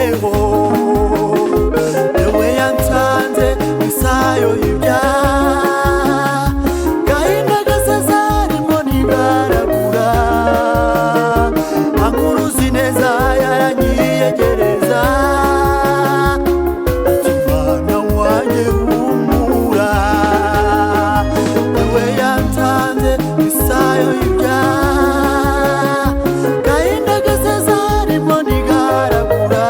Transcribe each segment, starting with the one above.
nkubeho yewe yansanze isayo y'ibyaha gahinda gasazarimo ntigaragura ankuruzi neza yaranyiyegereza ati mwana wanjye humura yewe yansanze isayo y'ibyaha gahinda gasazarimo ntigaragura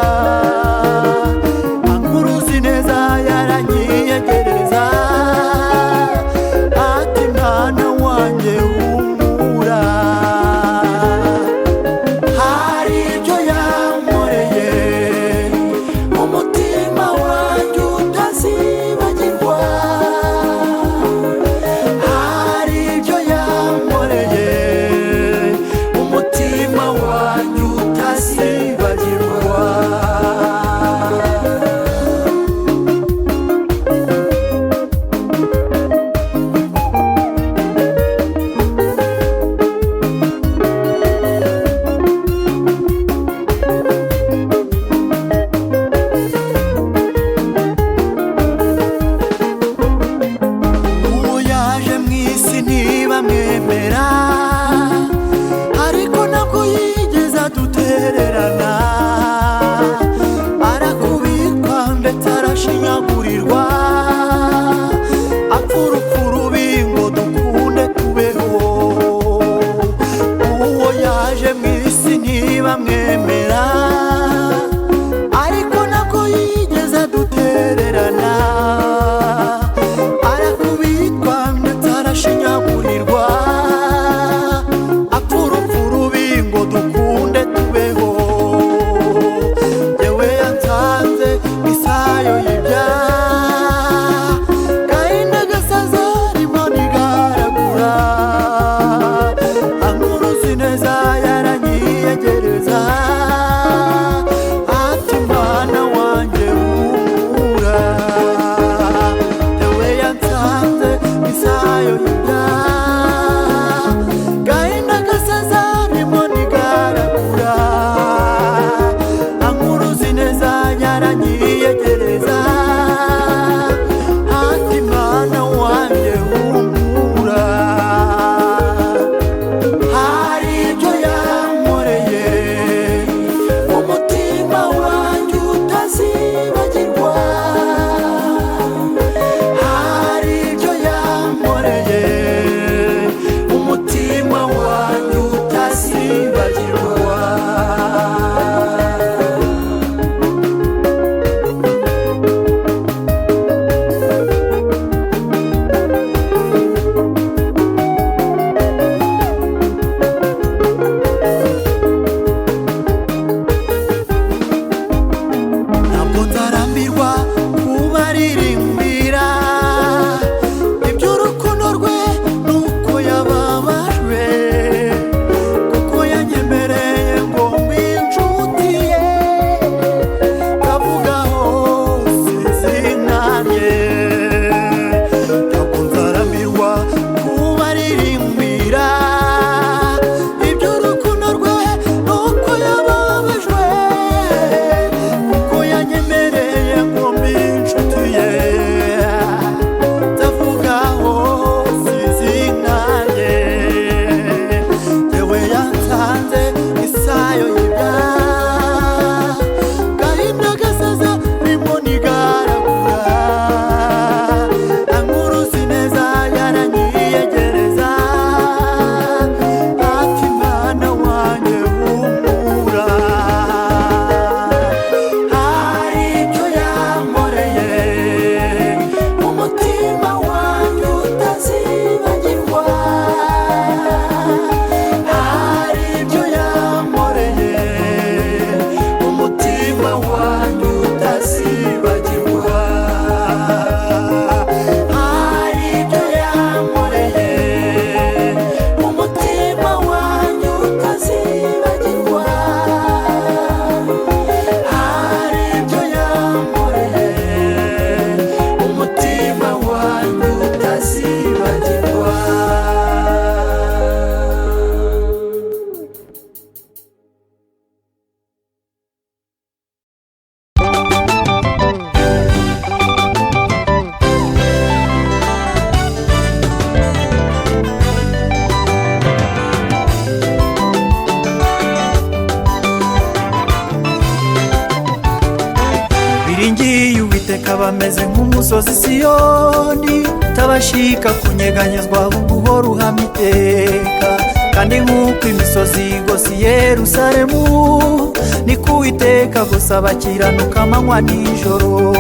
uwiteka bameze nk'umusozi Siyoni utabashika kunyeganyezwa guhora uhama iteka. Kandi nk'uko imisozi igose Yerusalemu niko uwiteka gusa abakiranuka amanywa nijoro.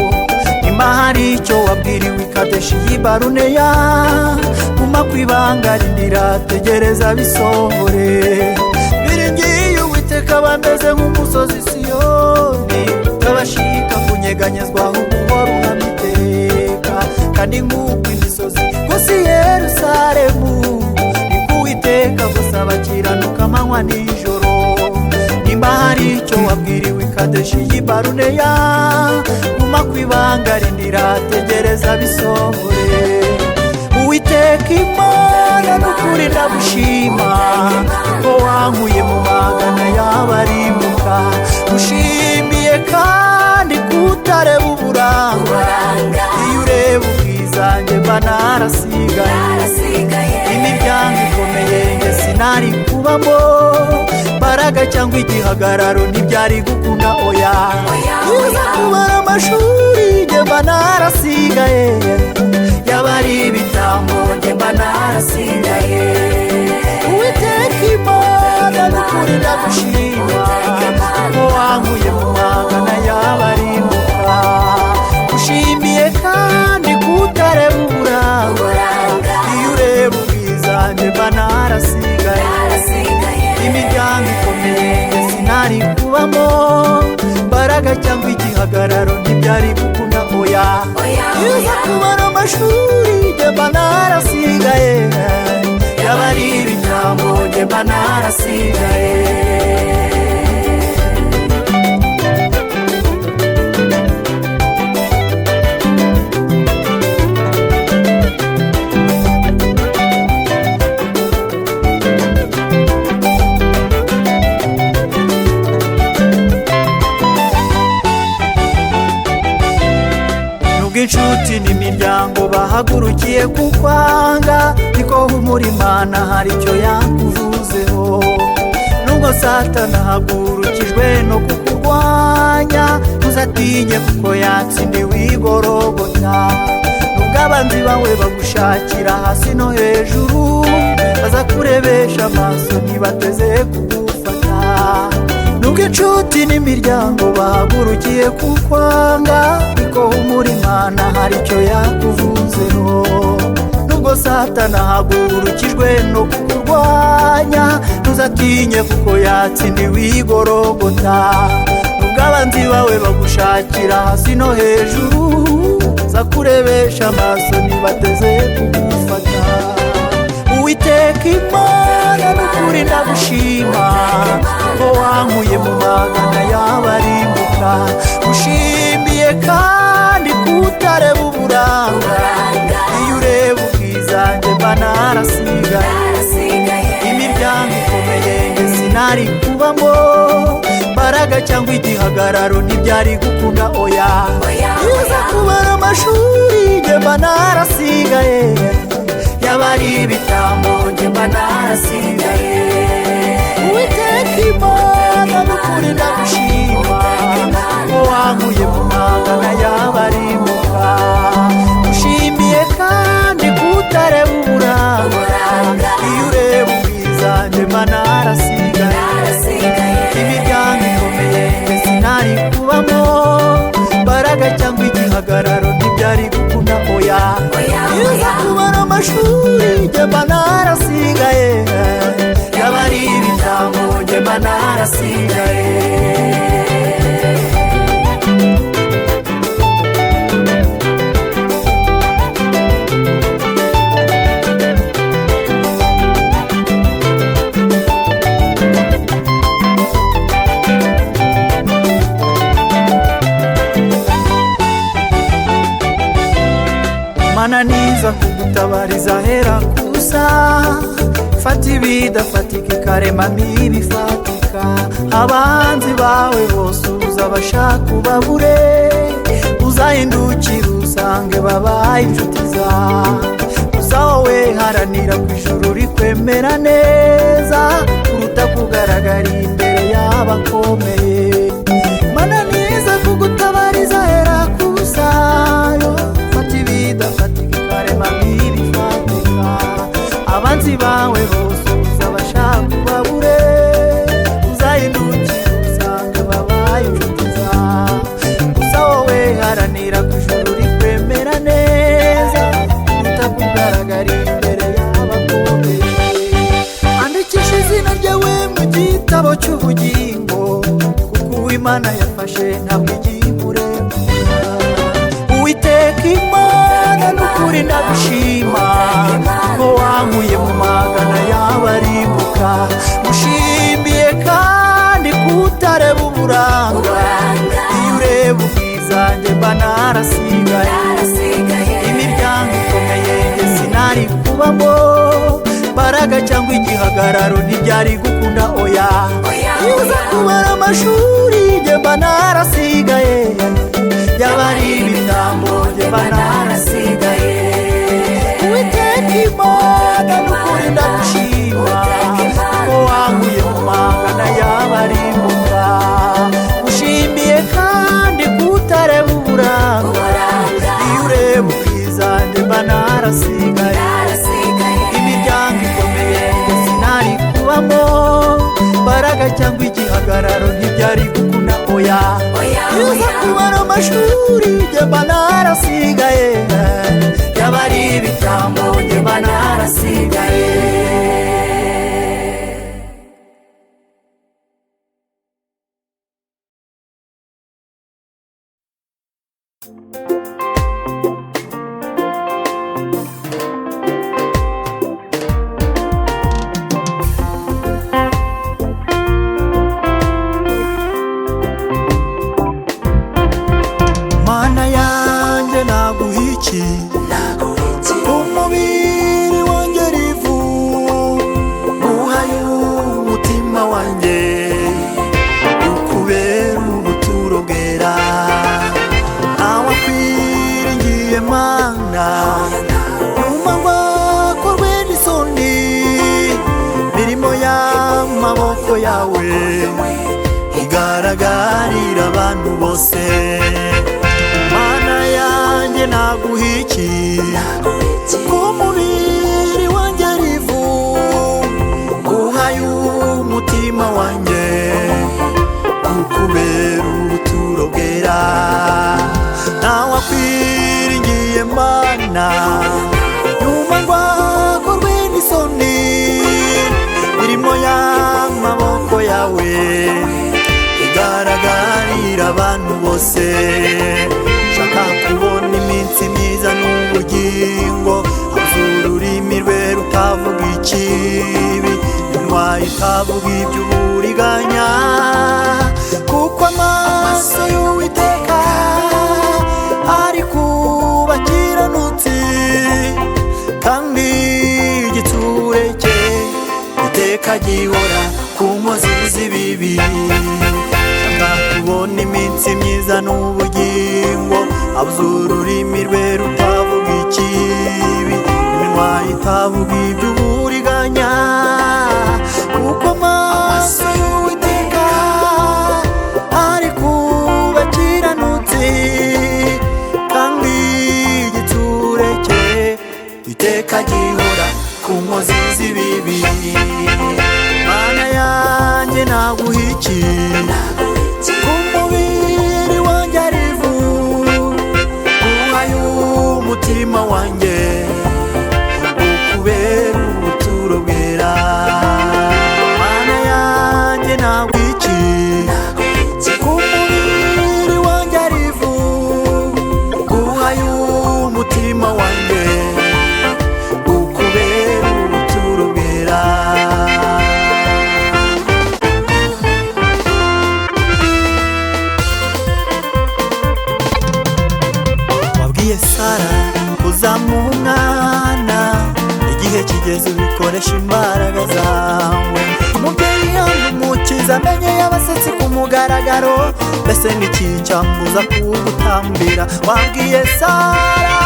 Nyuma hari icyo wabwiriwe i Kadeshi y'i Baruneya, guma kwibanga rindira tegereza bisohore. Biringiye uwiteka bameze nk'umusozi Siyoni utabashika kunyeganyezwa guhora uhama iteka. Kandi nk'uko imisozi igose Yerusalemu niko uwiteka gusa abakiranuka amanywa nijoro. Nimba hari icyo wabwiriwe i Kadeshi y'i Baruneya, guma kwibanga rindira tegereza bisohore. Uwiteka Imana n'ukuri ndagushima ko wankuye mu magana y'abarimbuka. Ushimiye kandi kutareba uburanga, iyo ureba ubwizanjye mba narasigaye. Imiryango ikomeye nge sinari kubamo, mbaraga cyangwa igihagararo ntibyari gukunda oya. Uza kubara amashuri nge mba narasigaye, yaba ari ibitambo nge mba narasigaye. Uwiteka Imana n'ukuri ndagushima ko wankuye mu magana y'abarimbuka. Ushimiye kandi kutareba uburanga, iyo ureba ubwizanjye mba narasigaye. Imiryango ikomeye nge sinari kubamo, mbaraga cyangwa igihagararo ntibyari gukunda oya. Uza kubara amashuri nge mba narasigaye, yaba ari ibitambo nge mba narasigaye. Inshuti n'imiryango bahagurukiye kukwanga, niko humura Imana hari icyo yakuvuzeho. Nubwo Satani ahagurukijwe no kukurwanya, ntuzatinye kuko yatsindiwe i Gologota. Nubwo abanzi bawe bagushakira hasi no hejuru, bazakurebesha amaso ntibateze kugufata. Nubwo inshuti n'imiryango bahagurukiye kukwanga, niko humura Imana hari icyo yakuvuzeho. Nubwo Satani ahagurukijwe no kukurwanya, ntuzatinye kuko yatsindiwe i Gologota. Nubwo abanzi bawe bagushakira hasi no hejuru, bazakurebesha amaso ntibateze kugufata. Uwiteka Imana n'ukuri ndagushima ko wankuye mu magana y'abarimbuka. Ushimiye kandi kutareba uburanga, iyo ureba ubwizanjye mba narasigaye. Imiryango ikomeye nge sinari kubamo, mbaraga cyangwa igihagararo ntibyari gukunda oya. Uza kubara amashuri nge mba narasigaye, yaba ari ibitambo nge mba narasigaye. Uwiteka Imana n'ukuri ndagushima ko wankuye mu magana y'abarimbuka. Ushimiye kandi kutareba uburanga, iyo ureba ubwizanjye mba narasigaye. Imiryango ikomeye nge sinari kubamo, mbaraga cyangwa igihagararo ntibyari gukunda oya. Uza kubara amashuri nge mba narasigaye, yaba ari ibitambo nge mba narasigaye. Mana niza kugutabariza hera kusa, fata ibidafatika ikaremamo ibifatika. Abanzi bawe bose uzabashaka ubabure, uzahindukira usange babaye inshuti zawe. Gusa wowe haranira ku ijuru rikwemera neza, kuruta kugaragara imbere y'abakomeye. Mana niza kugutabariza hera kusa, Imana yafashe ntabwo igimureba. Uwiteka Imana n'ukuri ndagushima ko wankuye mu magana y'abarimbuka. Mushimiye kandi kutareba uburanga, iyo ureba ubwizanjye mba narasigaye. Imiryango ikomeye njye sinari kubamo, Mbaraga cyangwa igihagararo ntibyari gukunda oya. Iyo uza kubara amashuri njye mba narasigaye, yaba ari ibitambo njye mba narasigaye. Uwiteka Imana n'ukuri ndagushima ko wankuye mu magana y'abarimbuka. Mushimiye kandi kutareba uburanga, iyo ureba ubwizanjye mba narasigaye. Imiryango ikomeye njye sinari kubamo, Mbaraga cyangwa igihagararo ntibyari gukunda oya. Iyo uza kubara amashuri njye mba narasigaye, yaba ari ibitambo njye mba narasigaye. Mana yanjye naguhiki, umubiri wanjye rivu, uhaye umutima wanjye ukubera ubuturo bwera. Nawakwiringiye Mana, nyuma wakorwe n'isoni, mirimo y'amaboko yawe igaragarira abantu bose. Mana yanjye naguhiki, umubiri wanjye rivu, uhaye umutima wanjye ukubera ubuturo bwera. Nawakwiringiye Mana, nyuma wakorwe n'isoni, mirimo y'amaboko yawe igaragarira abantu bose. Shaka kubona iminsi myiza n'ubugingo, avuze ururimi rwe rutavuga ikibi, iminwa itavuga iby'uburiganya. Kuko amaso y'Uwiteka ari ku bakiranutsi, kandi igitsure cye iteka gihora ku nkozi z'ibibi. Shaka kubona iminsi myiza n'ubugingo, avuze ururimi rwe rutavuga ikibi, iminwa itavuga iby'uburiganya. Kuko amaso y'Uwiteka ari ku bakiranutsi, kandi igitsure cye iteka gihora ku nkozi z'ibibi. Mana yanjye naguhiki, umubiri wanjye rivu, uhaye umutima wanjye ukubera ubuturo bwera. Mana yanjye naguhiki, umubiri wanjye rivu, uhaye umutima wanjye ukubera ubuturo bwera. Wabwiye Sara uzamuha umwana, igihe kigeze ubikoresha imbaraga zawe. Umubyeyi yamumukiza amenyo y'abasetsi ku mugaragaro, mbese n'iki cyambuza kugutambira. Wabwiye Sara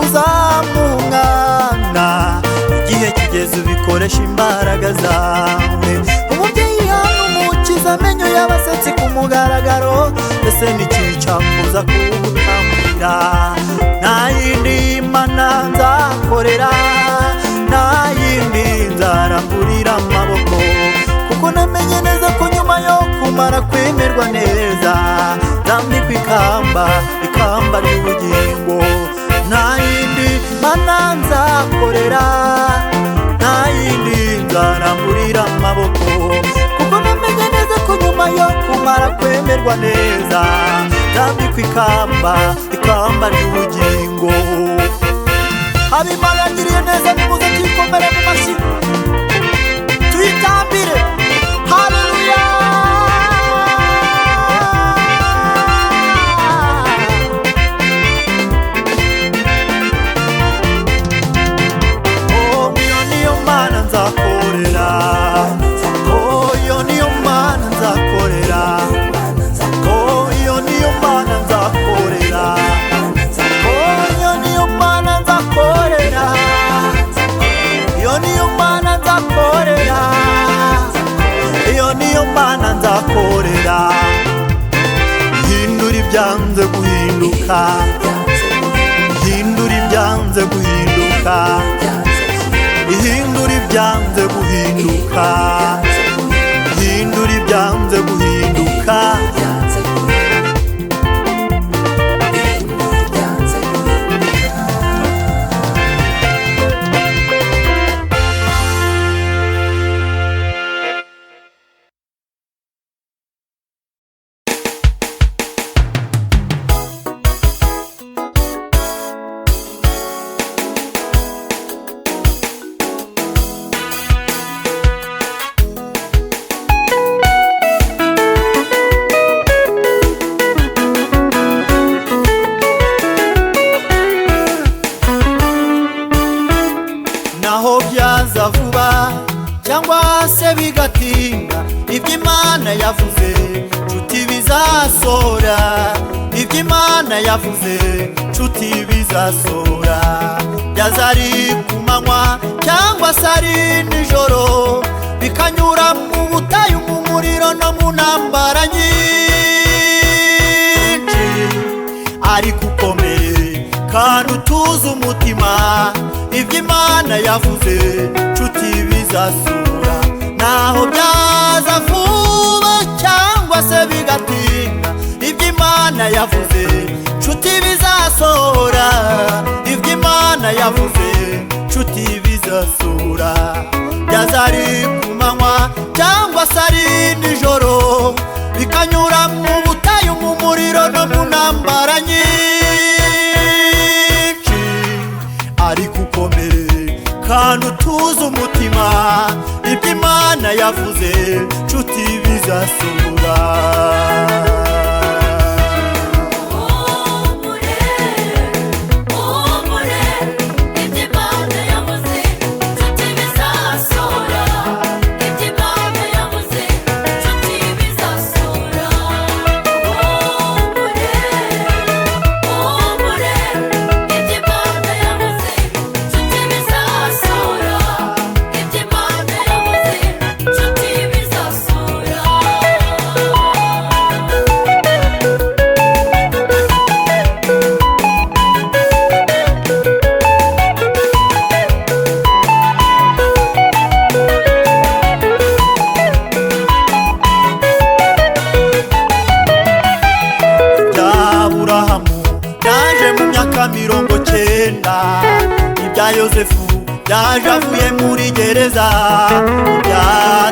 uzamuha umwana, igihe kigeze ubikoresha imbaraga zawe. Umubyeyi yamumukiza amenyo y'abasetsi ku mugaragaro, mbese n'iki cyambuza kugutambira. Nta yindi Mana nzakorera, nta yindi nzaramburira amaboko, kuko namenye neza ko nyuma yo kumara kwemerwa neza nzambikwa ikamba ry'ubugingo. Nta yindi Mana nzakorera, nta yindi nzaramburira amaboko, kuko namenye neza ko nyuma yo kumara nimara kwemerwa neza nzambikwa ikamba ry'ubugingo. Ab'Imana yagiriye neza nimuze tuyikomere mu mashyi tuyitambire. Haleluya. Oh, iyo niyo Mana nzakorera. Oh, iyo niyo Mana nzakorera. Oh, iyo niyo Mana nzakorera. Oh, iyo niyo Mana nzakorera. Iyo niyo Mana nzakorera. Iyo niyo Mana nzakorera. Hindura ibyanze guhinduka. Hindura ibyanze guhinduka. Ihindura ibyanze guhinduka. Hindura ibyanze guhinduka. Naho byaza vuba cyangwa se bigatinda, iby'Imana yavuze nshuti bizasohora. Iby'Imana yavuze nshuti bizasohora. Byaza ari ku manywa cyangwa se ari nijoro, bikanyura mu butayu, mu muriro no mu ntambara nyinshi. Ariko ukomere kandi utuze umutima, iby'Imana yavuze nshuti bizasohora. Naho byaza vuba cyangwa se bigatinda, iby'Imana yavuze nshuti bizasohora. Iby'Imana yavuze nshuti bizasohora. Byaza ari ku manywa cyangwa se ari nijoro, bikanyura mu butayu, mu muriro no mu ntambara nyinshi. Ariko ukomere kandi utuze umutima, iby'Imana yavuze nshuti bizasohora. Byaje mu myaka 90, ibya Yosefu byaje avuye muri gereza. Ibya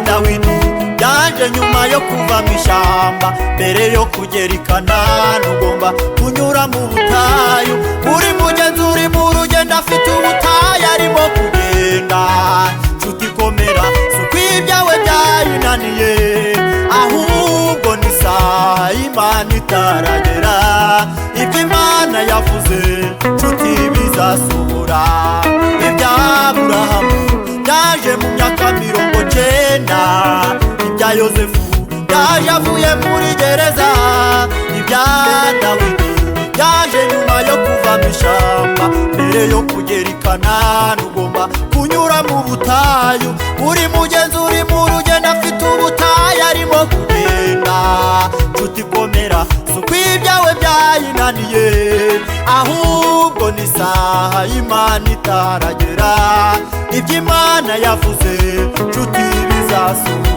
Dawidi byaje nyuma yo kuva mu ishyamba. Mbere yo kugera i Kanani ugomba kunyura mu butayu. Uri mugenzi uri mu rugendo afite ubutayu arimo kugenda. Nshuti komera, si uko ibyawe byayinaniye, ahubwo ni isaha y'Imana itaragera. Iby'Imana yavuze nshuti bizasohora. Ibya Aburahamu byaje mu myaka 90, ibya Yosefu byaje avuye muri gereza. Ibya Dawidi byaje nyuma yo kuva mu ishyamba. Mbere yo kugera i Kanani ugomba kunyura mu butayu. Uri mugenzi uri mu rugendo afite ubutayu arimo kugenda. Nshuti komera, si uko ibyawe byayinaniye, ahubwo ni isaha y'Imana itaragera. Iby'Imana yavuze nshuti bizasohora.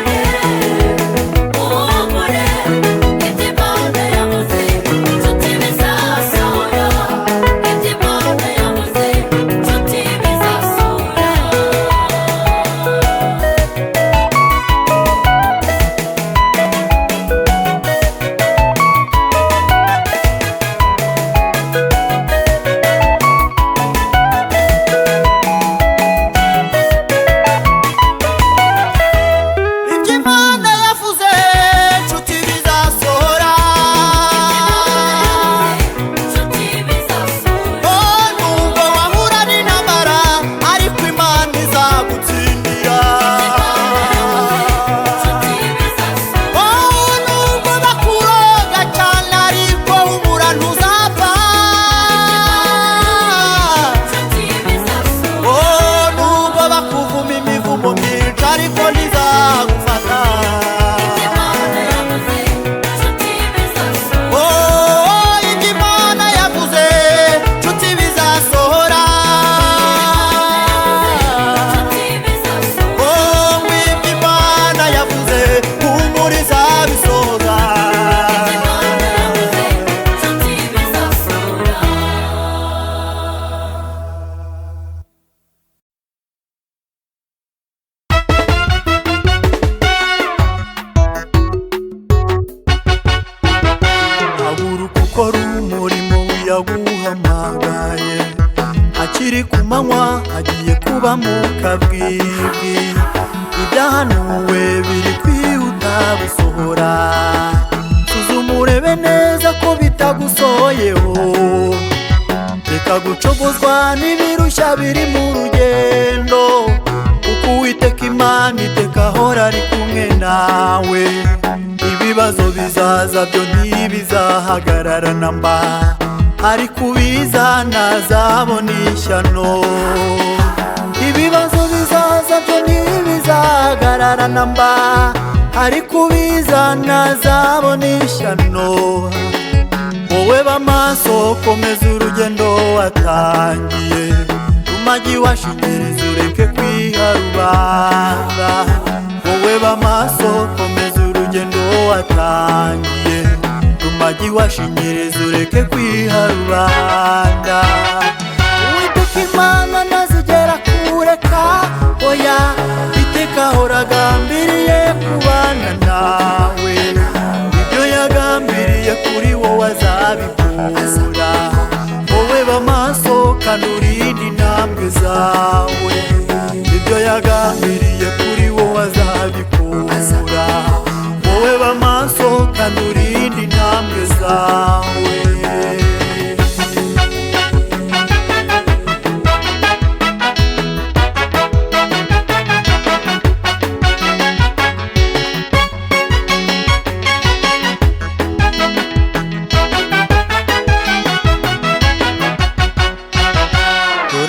Yeah. bukiri ku manywa hagiye kuba mu kabwibwi, ibyahanuwe biri kwihuta gusohora. Suzuma urebe neza ko bitagusohoyeho, reka gucogozwa n'ibirushya biri mu rugendo, kuko Uwiteka Imana iteka ahora ari kumwe nawe. Ibibazo bizaza byo ntibizahagarara namba, ariko ubiza ntazabona ishyano. Ibibazo bizaza byo ntibizahagarara namba, ariko ubiza ntazabona ishyano. Wowe b'amaso komeza urugendo watangiye, rumagi washingiriza ureke kwiha rubanda. Wowe b'amaso komeza urugendo watangiye, rumagi washingiriza ureke kwiha rubanda. Uwiteka Imana ntazigera kureka, oya iteka ahora agambiriye kubana nawe. Ibyo yagambiriye kuri wowe azabikora. Wowe b'amaso kandi urinde intambwe zawe, ibyo yagambiriye kuri wowe azabikora. Wowe b'amaso kandi urinde intambwe zawe.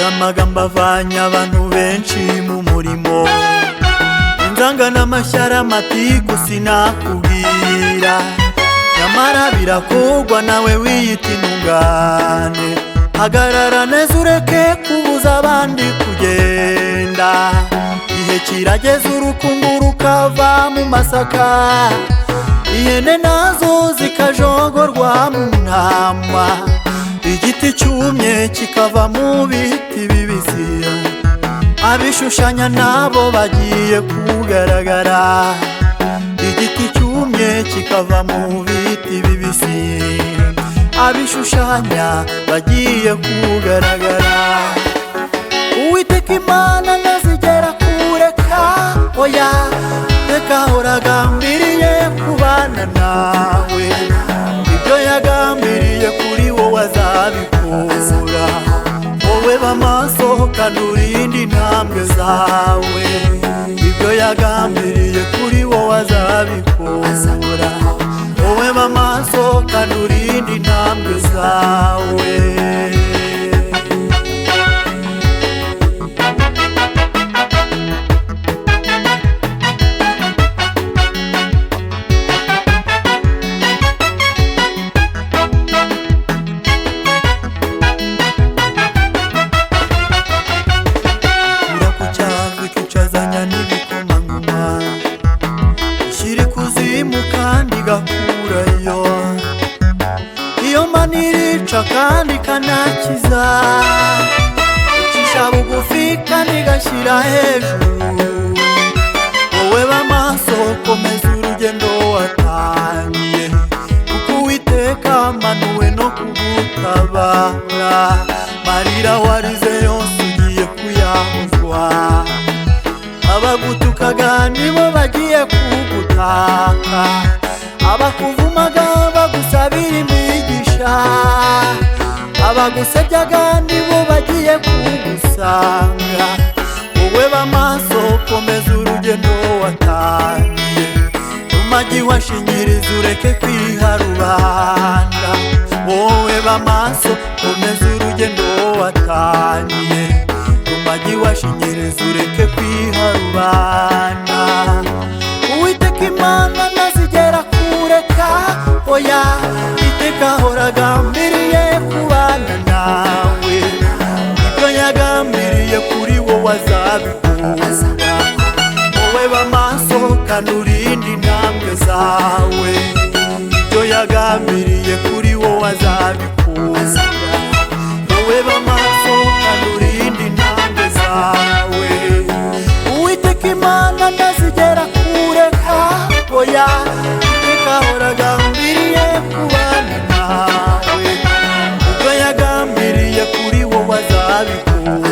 Amagambo avanye abantu benshi mu murimo, inzangano amashyari amatiku sinakubwira. Nyamara birakugwa nawe wiyita intungane, hagarara neza ureke kubuza abandi kugenda. Igihe kirageze urukungu rukava mu masaka, ihene nazo zikajogorwa mu ntama. Igiti cyumye kikava mu biti bibisi, abishushanya nabo bagiye kugaragara. Igiti cyumye kikava mu biti bibisi, abishushanya bagiye kugaragara. Uwiteka Imana ntazigera kureka, oya reka ahora agambiriye kubana nawe. Ibyo yagambiriye kuri wowe azabikora. Wowe b'amaso kandi urinde intambwe zawe, ibyo yagambiriye kuri wowe azabikora. Wowe b'amaso kandi urinde intambwe zawe. Gakurayo iyo Mana irica kandi kanakiza, icisha bugufi kandi gashyira hejuru. Wowe b'amaso komeza urugendo watangiye, kuko Uwiteka amanuwe no kugutabara. Marira warize yose ugiye kuyahuzwa, abagutukaga nibo bagiye kugutaka, abakuvumaga bagusabira imigisha, abagusebyaga nibo bagiye kugusanga. Wowe b'amaso komeza urugendo watangiye, rumagi washingiriza ureke kwiha rubanda. Wowe b'amaso komeza urugendo watangiye, rumagi washingiriza ureke kwiha rubanda. Uwiteka Imana ntazigera kureka, oya iteka ahora agambiriye kubana nawe. Ibyo yagambiriye kuri wowe azabikora. Wowe b'amaso kandi urinde intambwe zawe, ibyo yagambiriye kuri wowe azabikora. Wowe b'amaso kandi urinde intambwe zawe. Uwiteka Imana ntazigera kureka, oya iteka ahora agambiriye kubana nawe. Ibyo yagambiriye kuri wowe azabikora.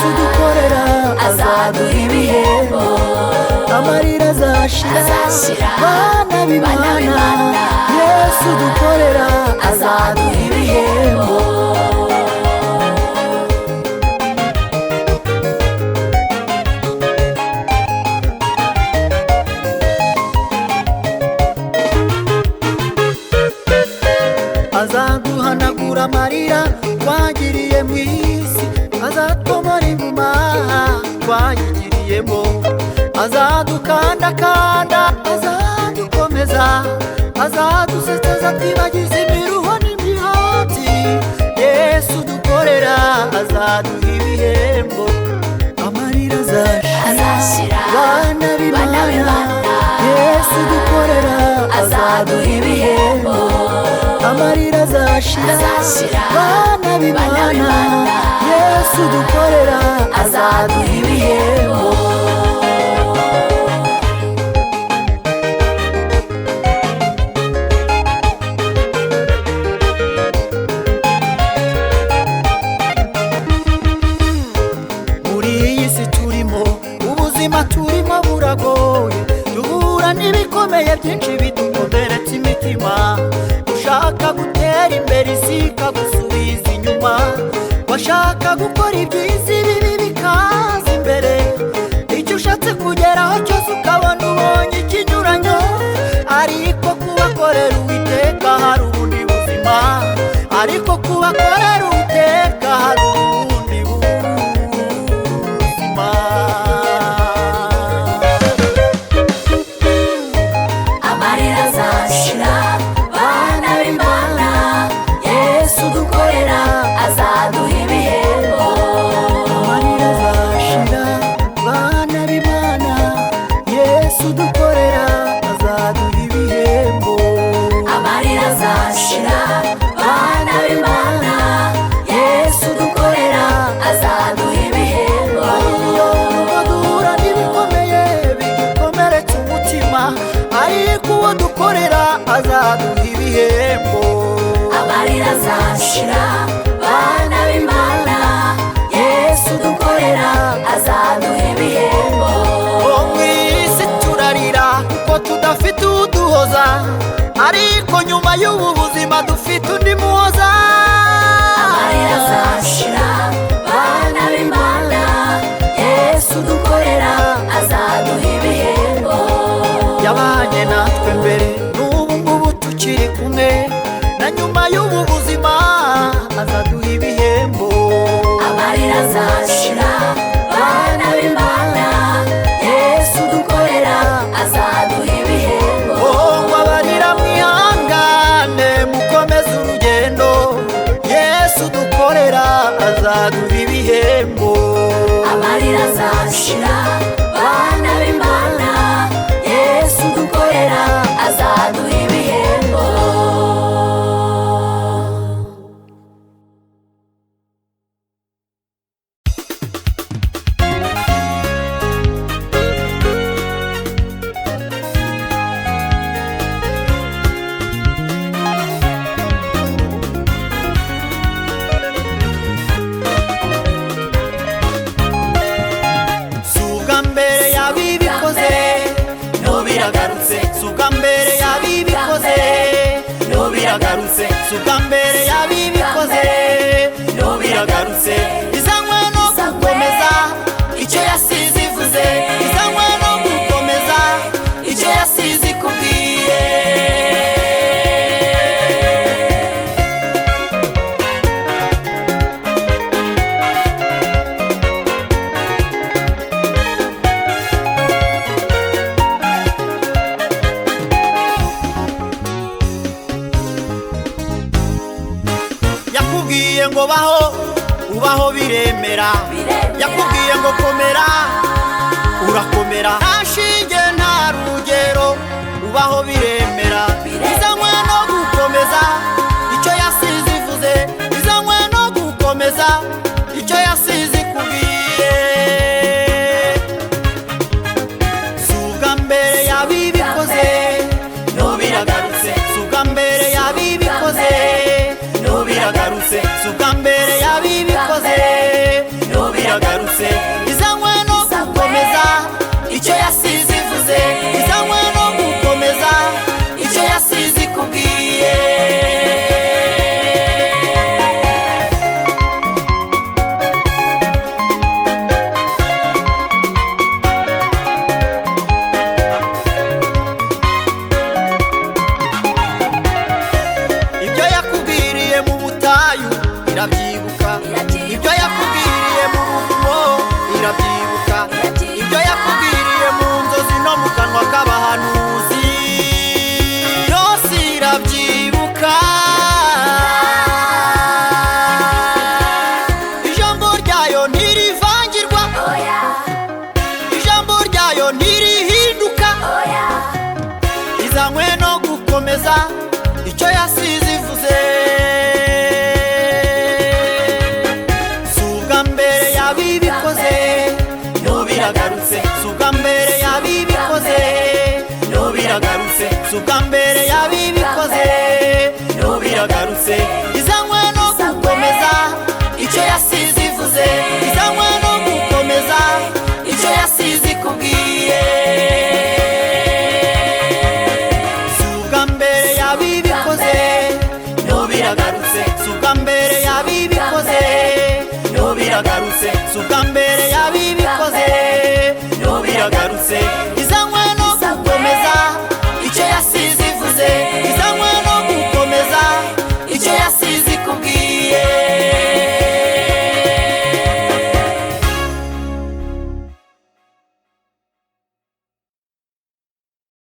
Yesu dukorera azaduha ibihembo. Amarira azashira bana b'Imana, Yesu dukorera azaduha ibihembo. Azaduhanagura amarira twagiriye mu isi, azatwomora inguma twayigiriyemo, azadukandakanda, azadukomeza, azadusetsa twibagize imiruho n'imihati. Yesu dukorera azaduha ibihembo. Amarira azashira bana b'Imana, Yesu dukorera azaduha ibihembo. Amarira azashira bana b'Imana, Yesu dukorera azaduha ibihembo. Muri iyi si turimo, ubuzima turimo buragoye, duhura n'ibikomeye byinshi bidukomeretsa imitima. Ushaka gutera imbere isi ikagusubiza inyuma, washaka gukora ibyiza ibibi bikaza imbere. Icyo ushatse kugeraho cyose ukabona ubonye ikinyuranyo, ariko kubakorera Uwiteka hari ubundi buzima, ariko kubakorera Uwiteka hari ubundi buzima. Amarira azashira bana b'Imana, Yesu dukorera azaduha ibihembo. Amarira azashira bana b'Imana, Yesu dukorera azaduha ibihembo. Amarira azashira bana b'Imana, Yesu dukorera azaduha ibihembo. Nubwo duhura n'ibikomeye bidukomeretsa umutima, ariko uwo dukorera azaduha ibihembo. Amarira azashira bana b'Imana, Yesu dukorera azaduha ibihembo. Mu isi turarira kuko tudafite uduhoza, ariko nyuma y'ubu buzima dufite undi muhoza. Amarira azashira bana b'Imana, Yesu dukorera azaduha ibihembo. Yabanye natwe mbere n'ubu ngubu tukiri kumwe, na nyuma y'ubu buzima azaduha ibihembo. Amarira azashira bana b'Imana, Yesu dukorera azaduha ibihembo. ngo abarira mwihangane mukomeze urugendo, Yesu dukorera azaduha ibihembo. Amarira azashira bana b'Imana, Yesu dukorera azaduha ibihembo. Suga mbere yabibikoze nubiragarutse, suga mbere yabibikoze nubiragarutse, suga mbere yabibikoze nubiragarutse. Izanywe no gukomeza icyo yasize ivuze, izanywe no gukomeza icyo yasize ikubwiye. Yakubwiye ngo baho, ubaho biremera. Yakubwiye ngo komera, urakomera. Nta shinge nta rugero, ubaho biremera. Izanywe no gukomeza icyo yasize ivuze, izanywe no gukomeza icyo yasize ikubwiye. Suga mbere yabibikoze nubiragarutse, suga mbere yabibikoze nubiragarutse, suga mbere yabibikoze nubiragarutse. izanywe no gukomeza icyo yasize ivuze. Si ubwa mbere yabibikoze n'ubu iragarutse, si ubwa mbere yabibikoze n'ubu iragarutse, si ubwa mbere yabibikoze n'ubu iragarutse. Izanywe no gukomeza icyo yasize ivuze, izanywe no gukomeza icyo yasize ikubwiye. Si ubwa mbere yabibikoze n'ubu iragarutse, si ubwa mbere yabibikoze n'ubu iragarutse, si ubwa mbere yabibikoze n'ubu iragarutse.